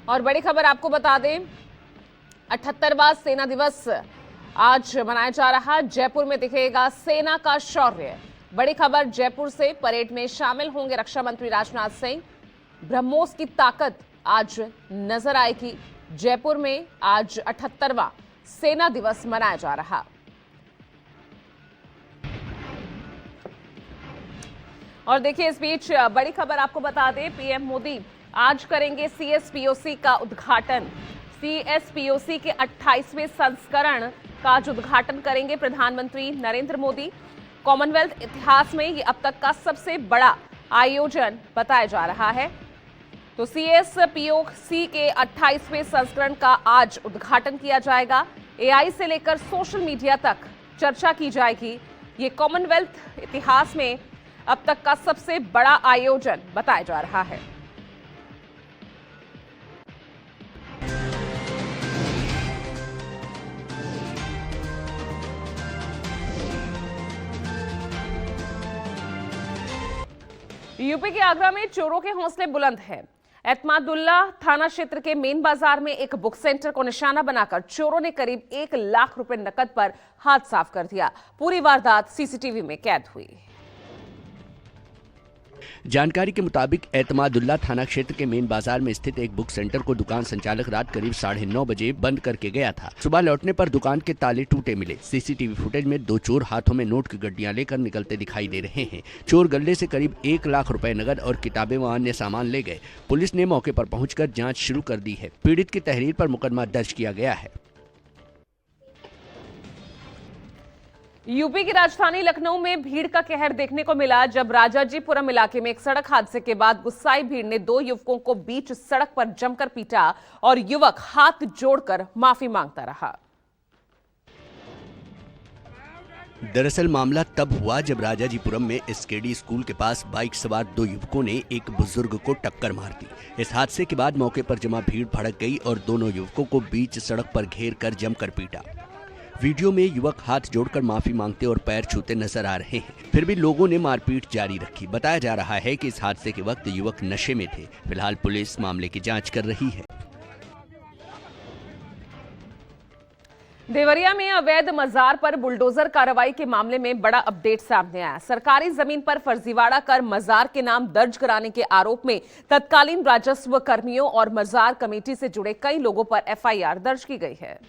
और बड़ी खबर आपको बता दें, 78वां सेना दिवस आज मनाया जा रहा। जयपुर में दिखेगा सेना का शौर्य। बड़ी खबर जयपुर से, परेड में शामिल होंगे रक्षा मंत्री राजनाथ सिंह। ब्रह्मोस की ताकत आज नजर आएगी। जयपुर में आज 78वां सेना दिवस मनाया जा रहा। और देखिए, इस बीच बड़ी खबर आपको बता दें, पीएम मोदी आज करेंगे सीएसपीओसी का उद्घाटन। सीएसपीओसी के 28वें संस्करण का आज उद्घाटन करेंगे प्रधानमंत्री नरेंद्र मोदी। कॉमनवेल्थ इतिहास में ये अब तक का सबसे बड़ा आयोजन बताया जा रहा है। तो सीएसपीओसी के 28वें संस्करण का आज उद्घाटन किया जाएगा। एआई से लेकर सोशल मीडिया तक चर्चा की जाएगी। ये कॉमनवेल्थ इतिहास में अब तक का सबसे बड़ा आयोजन बताया जा रहा है। यूपी के आगरा में चोरों के हौसले बुलंद हैं। एतमादुल्ला थाना क्षेत्र के मेन बाजार में एक बुक सेंटर को निशाना बनाकर चोरों ने करीब 1 लाख रुपए नकद पर हाथ साफ कर दिया। पूरी वारदात सीसीटीवी में कैद हुई। जानकारी के मुताबिक एतमादुल्ला थाना क्षेत्र के मेन बाजार में स्थित एक बुक सेंटर को दुकान संचालक रात करीब 9:30 बजे बंद करके गया था। सुबह लौटने पर दुकान के ताले टूटे मिले। सीसीटीवी फुटेज में 2 चोर हाथों में नोट की गड्डियां लेकर निकलते दिखाई दे रहे हैं। चोर गले से करीब 1 लाख रुपए नगद और किताबें व अन्य सामान ले गए। पुलिस ने मौके पर पहुंचकर जाँच शुरू कर दी है। पीड़ित की तहरीर पर मुकदमा दर्ज किया गया है। यूपी की राजधानी लखनऊ में भीड़ का कहर देखने को मिला जब राजाजीपुरम इलाके में एक सड़क हादसे के बाद गुस्साई भीड़ ने 2 युवकों को बीच सड़क पर जमकर पीटा और युवक हाथ जोड़कर माफी मांगता रहा। दरअसल मामला तब हुआ जब राजाजीपुरम में एसकेडी स्कूल के पास बाइक सवार 2 युवकों ने एक बुजुर्ग को टक्कर मार दी। इस हादसे के बाद मौके पर जमा भीड़ भड़क गई और दोनों युवकों को बीच सड़क पर घेर कर जमकर पीटा। वीडियो में युवक हाथ जोड़कर माफी मांगते और पैर छूते नजर आ रहे हैं। फिर भी लोगों ने मारपीट जारी रखी। बताया जा रहा है कि इस हादसे के वक्त युवक नशे में थे। फिलहाल पुलिस मामले की जांच कर रही है। देवरिया में अवैध मजार पर बुलडोजर कार्रवाई के मामले में बड़ा अपडेट सामने आया। सरकारी जमीन पर फर्जीवाड़ा कर मजार के नाम दर्ज कराने के आरोप में तत्कालीन राजस्व कर्मियों और मजार कमेटी से जुड़े कई लोगों पर एफआईआर दर्ज की गई है।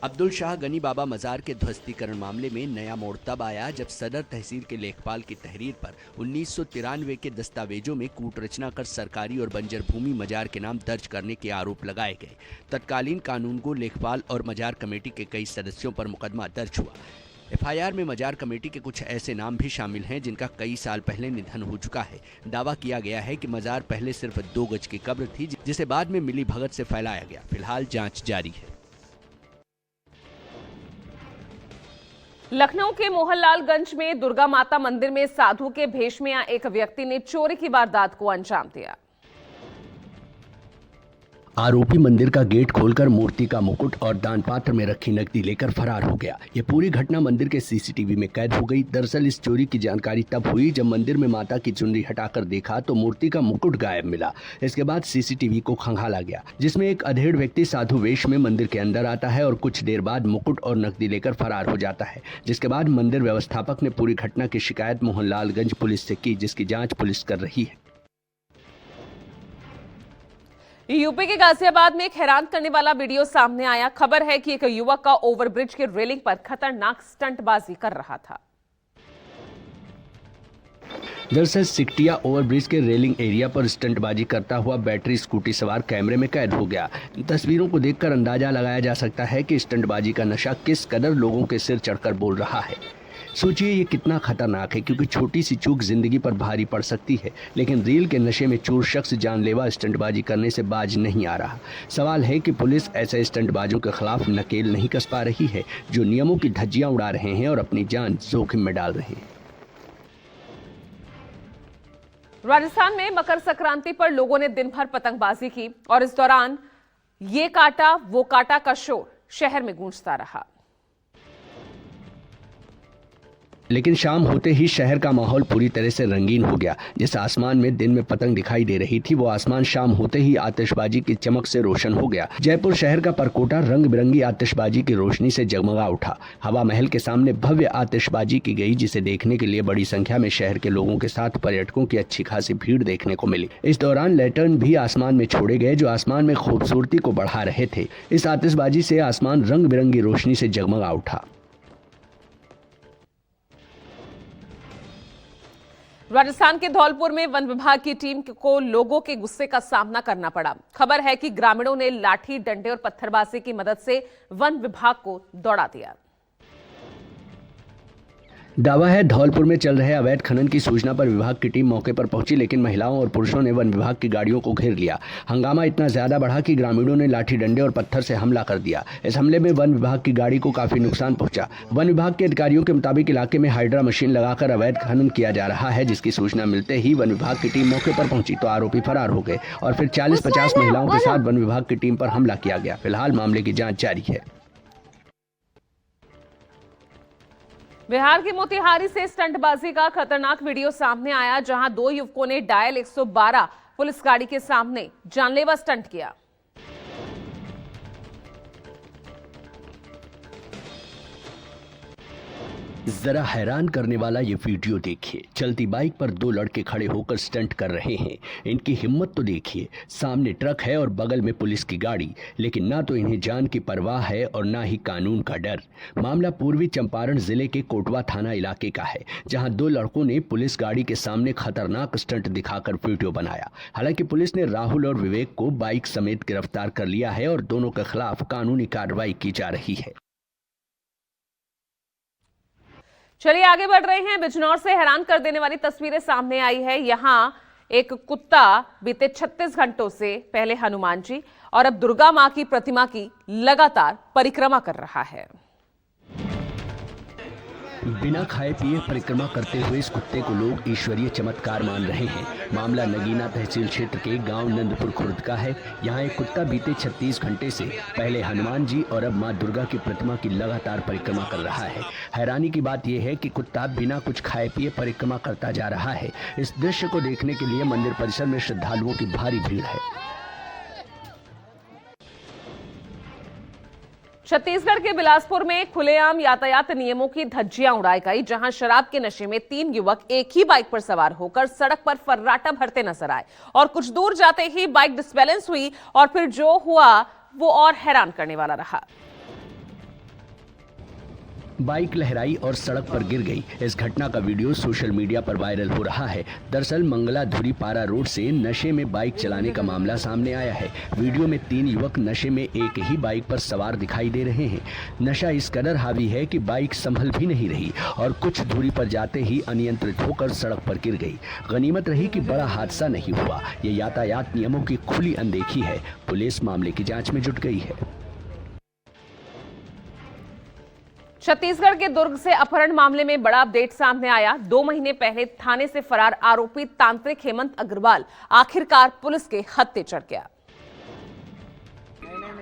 अब्दुल शाह गनी बाबा मजार के ध्वस्तीकरण मामले में नया मोड़ तब आया जब सदर तहसील के लेखपाल की तहरीर पर 1993 के दस्तावेजों में कूटरचना कर सरकारी और बंजर भूमि मजार के नाम दर्ज करने के आरोप लगाए गए। तत्कालीन कानूनगो लेखपाल और मजार कमेटी के कई सदस्यों पर मुकदमा दर्ज हुआ। एफआईआर में मजार कमेटी के कुछ ऐसे नाम भी शामिल हैं जिनका कई साल पहले निधन हो चुका है। दावा किया गया है कि मजार पहले सिर्फ 2 गज की कब्र थी, जिसे बाद में मिली भगत से फैलाया गया। फिलहाल जाँच जारी है। लखनऊ के मोहनलालगंज में दुर्गा माता मंदिर में साधु के भेष में एक व्यक्ति ने चोरी की वारदात को अंजाम दिया। आरोपी मंदिर का गेट खोलकर मूर्ति का मुकुट और दान पात्र में रखी नकदी लेकर फरार हो गया। ये पूरी घटना मंदिर के सीसीटीवी में कैद हो गई। दरअसल इस चोरी की जानकारी तब हुई जब मंदिर में माता की चुनरी हटाकर देखा तो मूर्ति का मुकुट गायब मिला। इसके बाद सीसीटीवी को खंगाला गया, जिसमें एक अधेड़ व्यक्ति साधु वेश में मंदिर के अंदर आता है और कुछ देर बाद मुकुट और नकदी लेकर फरार हो जाता है। जिसके बाद मंदिर व्यवस्थापक ने पूरी घटना की शिकायत मोहनलालगंज पुलिस से की, जिसकी जाँच पुलिस कर रही है। यूपी के गाजियाबाद में एक हैरान करने वाला वीडियो सामने आया। खबर है कि एक युवक का ओवरब्रिज के रेलिंग पर खतरनाक स्टंटबाजी कर रहा था। दरअसल सिकटिया ओवरब्रिज के रेलिंग एरिया पर स्टंटबाजी करता हुआ बैटरी स्कूटी सवार कैमरे में कैद हो गया। तस्वीरों को देखकर अंदाजा लगाया जा सकता है कि स्टंटबाजी का नशा किस कदर लोगों के सिर चढ़कर बोल रहा है। सोचिए ये कितना खतरनाक है, क्योंकि छोटी सी चूक जिंदगी पर भारी पड़ सकती है। लेकिन रील के नशे में चूर शख्स जानलेवा स्टंटबाजी करने से बाज नहीं आ रहा। सवाल है कि पुलिस ऐसे स्टंटबाजों के खिलाफ नकेल नहीं कस पा रही है, जो नियमों की धज्जियां उड़ा रहे हैं और अपनी जान जोखिम में डाल रहे हैं। राजस्थान में मकर संक्रांति पर लोगों ने दिन भर पतंगबाजी की और इस दौरान ये काटा वो काटा का शोर शहर में गूंजता रहा। लेकिन शाम होते ही शहर का माहौल पूरी तरह से रंगीन हो गया। जिस आसमान में दिन में पतंग दिखाई दे रही थी, वो आसमान शाम होते ही आतिशबाजी की चमक से रोशन हो गया। जयपुर शहर का परकोटा रंग बिरंगी आतिशबाजी की रोशनी से जगमगा उठा। हवा महल के सामने भव्य आतिशबाजी की गई, जिसे देखने के लिए बड़ी संख्या में शहर के लोगों के साथ पर्यटकों की अच्छी खासी भीड़ देखने को मिली। इस दौरान लैंटर्न भी आसमान में छोड़े गए, जो आसमान में खूबसूरती को बढ़ा रहे थे। इस आतिशबाजी से आसमान रंग बिरंगी रोशनी से जगमगा उठा। राजस्थान के धौलपुर में वन विभाग की टीम को लोगों के गुस्से का सामना करना पड़ा। खबर है कि ग्रामीणों ने लाठी, डंडे और पत्थरबाजी की मदद से वन विभाग को दौड़ा दिया। दावा है धौलपुर में चल रहे अवैध खनन की सूचना पर विभाग की टीम मौके पर पहुंची, लेकिन महिलाओं और पुरुषों ने वन विभाग की गाड़ियों को घेर लिया। हंगामा इतना ज्यादा बढ़ा कि ग्रामीणों ने लाठी, डंडे और पत्थर से हमला कर दिया। इस हमले में वन विभाग की गाड़ी को काफी नुकसान पहुंचा। वन विभाग के अधिकारियों के मुताबिक इलाके में हाइड्रा मशीन लगाकर अवैध खनन किया जा रहा है, जिसकी सूचना मिलते ही वन विभाग की टीम मौके पर पहुंची तो आरोपी फरार हो गए और फिर 40-50 महिलाओं के साथ वन विभाग की टीम पर हमला किया गया। फिलहाल मामले की जाँच जारी है। बिहार के मोतिहारी से स्टंटबाजी का खतरनाक वीडियो सामने आया, जहां 2 युवकों ने डायल 112 पुलिस गाड़ी के सामने जानलेवा स्टंट किया। जरा हैरान करने वाला ये वीडियो देखिए। चलती बाइक पर 2 लड़के खड़े होकर स्टंट कर रहे हैं। इनकी हिम्मत तो देखिए। सामने ट्रक है और बगल में पुलिस की गाड़ी, लेकिन ना तो इन्हें जान की परवाह है और ना ही कानून का डर। मामला पूर्वी चंपारण जिले के कोटवा थाना इलाके का है, जहां 2 लड़कों ने पुलिस गाड़ी के सामने खतरनाक स्टंट दिखाकर वीडियो बनाया। हालांकि पुलिस ने राहुल और विवेक को बाइक समेत गिरफ्तार कर लिया है और दोनों के खिलाफ कानूनी कार्रवाई की जा रही है। चलिए आगे बढ़ रहे हैं। बिजनौर से हैरान कर देने वाली तस्वीरें सामने आई है। यहां एक कुत्ता बीते 36 घंटों से पहले हनुमान जी और अब दुर्गा मां की प्रतिमा की लगातार परिक्रमा कर रहा है। बिना खाए पिए परिक्रमा करते हुए इस कुत्ते को लोग ईश्वरीय चमत्कार मान रहे हैं। मामला नगीना तहसील क्षेत्र के गांव नंदपुर खुर्द का है। यहां एक कुत्ता बीते 36 घंटे से पहले हनुमान जी और अब मां दुर्गा की प्रतिमा की लगातार परिक्रमा कर रहा है। हैरानी की बात यह है कि कुत्ता बिना कुछ खाए पिए परिक्रमा करता जा रहा है। इस दृश्य को देखने के लिए मंदिर परिसर में श्रद्धालुओं की भारी भीड़ है। छत्तीसगढ़ के बिलासपुर में खुलेआम यातायात नियमों की धज्जियां उड़ाई गई, जहां शराब के नशे में 3 युवक एक ही बाइक पर सवार होकर सड़क पर फर्राटा भरते नजर आए और कुछ दूर जाते ही बाइक डिसबैलेंस हुई और फिर जो हुआ वो और हैरान करने वाला रहा। बाइक लहराई और सड़क पर गिर गई। इस घटना का वीडियो सोशल मीडिया पर वायरल हो रहा है। दरअसल मंगला धुरी पारा रोड से नशे में बाइक चलाने का मामला सामने आया है। वीडियो में 3 युवक नशे में एक ही बाइक पर सवार दिखाई दे रहे हैं। नशा इस कदर हावी है कि बाइक संभल भी नहीं रही और कुछ दूरी पर जाते ही अनियंत्रित होकर सड़क पर गिर गई। गनीमत रही कि बड़ा हादसा नहीं हुआ। ये यातायात नियमों की खुली अनदेखी है। पुलिस मामले की जाँच में जुट गई है। छत्तीसगढ़ के दुर्ग से अपहरण मामले में बड़ा अपडेट सामने आया। 2 महीने पहले थाने से फरार आरोपी तांत्रिक हेमंत अग्रवाल आखिरकार पुलिस के हत्थे चढ़ गया।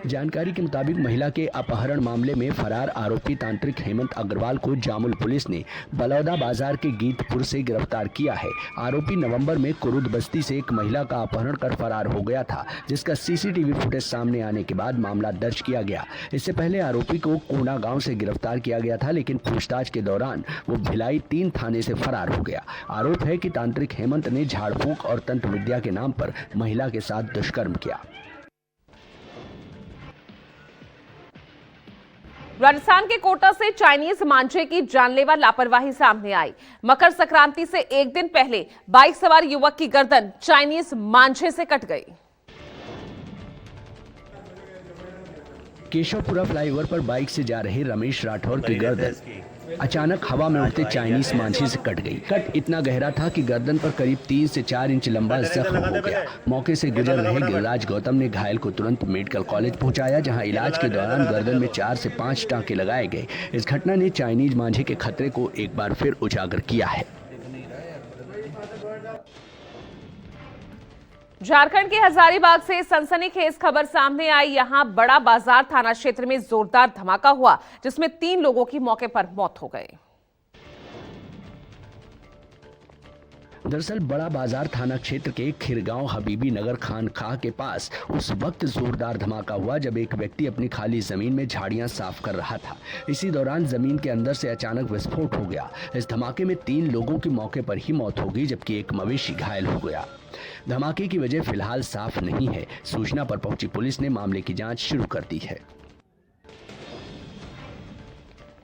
जानकारी के मुताबिक महिला के अपहरण मामले में फरार आरोपी तांत्रिक हेमंत अग्रवाल को जामुल पुलिस ने बलौदा बाजार के गीतपुर से गिरफ्तार किया है। आरोपी नवंबर में कुरुद बस्ती से एक महिला का अपहरण कर फरार हो गया था, जिसका सीसीटीवी फुटेज सामने आने के बाद मामला दर्ज किया गया। इससे पहले आरोपी को कोना गांव से गिरफ्तार किया गया था, लेकिन पूछताछ के दौरान वो भिलाई 3 थाने से फरार हो गया। आरोप है कि तांत्रिक हेमंत ने झाड़ फूंक और तंत्र विद्या के नाम पर महिला के साथ दुष्कर्म किया। राजस्थान के कोटा से चाइनीज मांझे की जानलेवा लापरवाही सामने आई। मकर संक्रांति से एक दिन पहले बाइक सवार युवक की गर्दन चाइनीज मांझे से कट गई। केशवपुरा फ्लाईओवर पर बाइक से जा रहे रमेश राठौर की गर्दन अचानक हवा में उड़ते चाइनीज मांझे से कट गई। कट इतना गहरा था कि गर्दन पर करीब 3 से 4 इंच लंबा जख्म हो गया। मौके से गुजर रहे गिरिराज गौतम ने घायल को तुरंत मेडिकल कॉलेज पहुंचाया, जहां इलाज के दौरान गर्दन में 4 से 5 टांके लगाए गए। इस घटना ने चाइनीज मांझे के खतरे को एक बार फिर उजागर किया है। झारखंड के हजारीबाग से सनसनीखेज खबर सामने आई। यहां बड़ा बाजार थाना क्षेत्र में जोरदार धमाका हुआ, जिसमें 3 लोगों की मौके पर मौत हो गई। दरअसल बड़ा बाजार थाना क्षेत्र के खिरगांव हबीबी नगर खानकाह के पास उस वक्त जोरदार धमाका हुआ जब एक व्यक्ति अपनी खाली जमीन में झाड़ियां साफ कर रहा था। इसी दौरान जमीन के अंदर से अचानक विस्फोट हो गया। इस धमाके में 3 लोगों की मौके पर ही मौत हो गई, जबकि एक मवेशी घायल हो गया। धमाके की वजह फिलहाल साफ नहीं है। सूचना पर पहुंची पुलिस ने मामले की जांच शुरू कर दी है।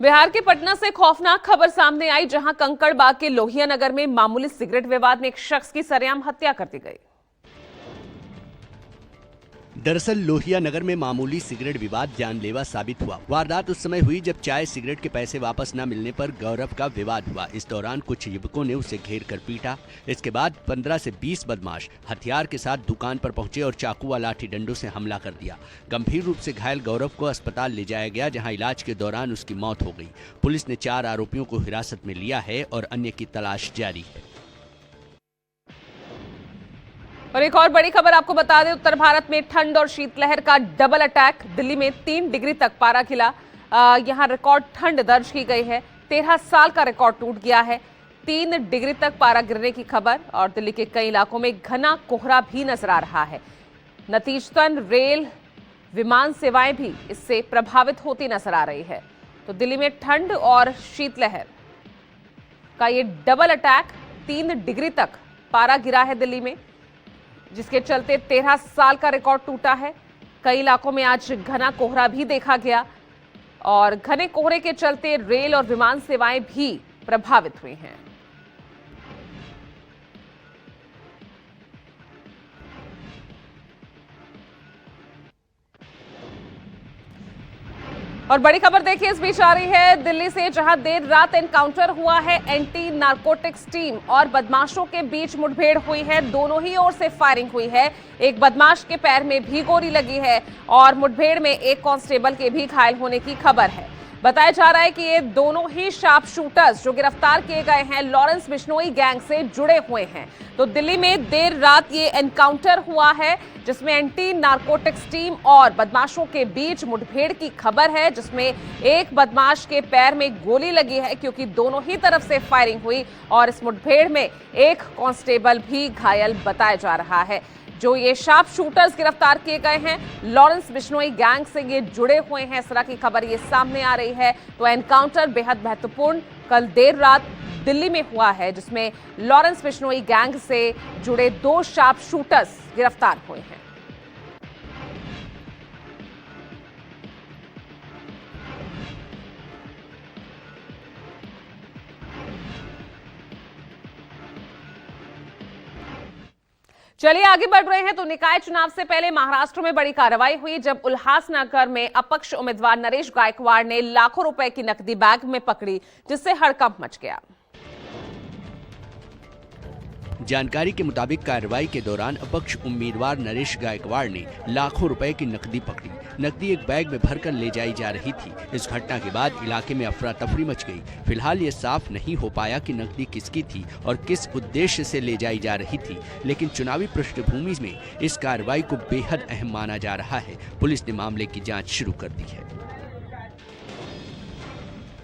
बिहार के पटना से खौफनाक खबर सामने आई, जहां कंकड़बाग के लोहिया नगर में मामूली सिगरेट विवाद में एक शख्स की सरेआम हत्या कर दी गई। दरअसल लोहिया नगर में मामूली सिगरेट विवाद जानलेवा साबित हुआ। वारदात उस समय हुई जब चाय सिगरेट के पैसे वापस न मिलने पर गौरव का विवाद हुआ। इस दौरान कुछ युवकों ने उसे घेर कर पीटा। इसके बाद 15 से 20 बदमाश हथियार के साथ दुकान पर पहुंचे और चाकू व लाठी डंडों से हमला कर दिया। गंभीर रूप से घायल गौरव को अस्पताल ले जाया गया, जहां इलाज के दौरान उसकी मौत हो गई। पुलिस ने 4 आरोपियों को हिरासत में लिया है और अन्य की तलाश जारी है। और एक और बड़ी खबर आपको बता दें, उत्तर भारत में ठंड और शीतलहर का डबल अटैक। दिल्ली में 3 डिग्री तक पारा खिला। यहां रिकॉर्ड ठंड दर्ज की गई है। 13 साल का रिकॉर्ड टूट गया है। 3 डिग्री तक पारा गिरने की खबर। और दिल्ली के कई इलाकों में घना कोहरा भी नजर आ रहा है। नतीजतन रेल विमान सेवाएं भी इससे प्रभावित होती नजर आ रही है। तो दिल्ली में ठंड और शीतलहर का ये डबल अटैक, 3 डिग्री तक पारा गिरा है दिल्ली में, जिसके चलते 13 साल का रिकॉर्ड टूटा है। कई इलाकों में आज घना कोहरा भी देखा गया और घने कोहरे के चलते रेल और विमान सेवाएं भी प्रभावित हुई हैं। और बड़ी खबर देखिए इस बीच आ रही है दिल्ली से, जहां देर रात एनकाउंटर हुआ है। एंटी नारकोटिक्स टीम और बदमाशों के बीच मुठभेड़ हुई है। दोनों ही ओर से फायरिंग हुई है। एक बदमाश के पैर में भी गोली लगी है और मुठभेड़ में एक कांस्टेबल के भी घायल होने की खबर है। बताया जा रहा है कि ये दोनों ही शार्प शूटर्स जो गिरफ्तार किए गए हैं लॉरेंस बिश्नोई गैंग से जुड़े हुए हैं। तो दिल्ली में देर रात ये एनकाउंटर हुआ है, जिसमें एंटी नारकोटिक्स टीम और बदमाशों के बीच मुठभेड़ की खबर है, जिसमें एक बदमाश के पैर में गोली लगी है क्योंकि दोनों ही तरफ से फायरिंग हुई और इस मुठभेड़ में एक कांस्टेबल भी घायल बताया जा रहा है। जो ये शार्प शूटर्स गिरफ्तार किए गए हैं लॉरेंस बिश्नोई गैंग से ये जुड़े हुए हैं, इस तरह की खबर ये सामने आ रही है। तो एनकाउंटर बेहद महत्वपूर्ण कल देर रात दिल्ली में हुआ है, जिसमें लॉरेंस बिश्नोई गैंग से जुड़े 2 शार्प शूटर्स गिरफ्तार हुए हैं। चलिए आगे बढ़ रहे हैं। तो निकाय चुनाव से पहले महाराष्ट्र में बड़ी कार्रवाई हुई, जब उल्हासनगर में अपक्ष उम्मीदवार नरेश गायकवाड़ ने लाखों रुपए की नकदी बैग में पकड़ी, जिससे हड़कंप मच गया। जानकारी के मुताबिक कार्रवाई के दौरान अपक्ष उम्मीदवार नरेश गायकवाड़ ने लाखों रुपए की नकदी पकड़ी। नकदी एक बैग में भरकर ले जाई जा रही थी। इस घटना के बाद इलाके में अफरा तफरी मच गई। फिलहाल ये साफ नहीं हो पाया कि नकदी किसकी थी और किस उद्देश्य से ले जाई जा रही थी, लेकिन चुनावी पृष्ठभूमि में इस कार्रवाई को बेहद अहम माना जा रहा है। पुलिस ने मामले की जाँच शुरू कर दी है।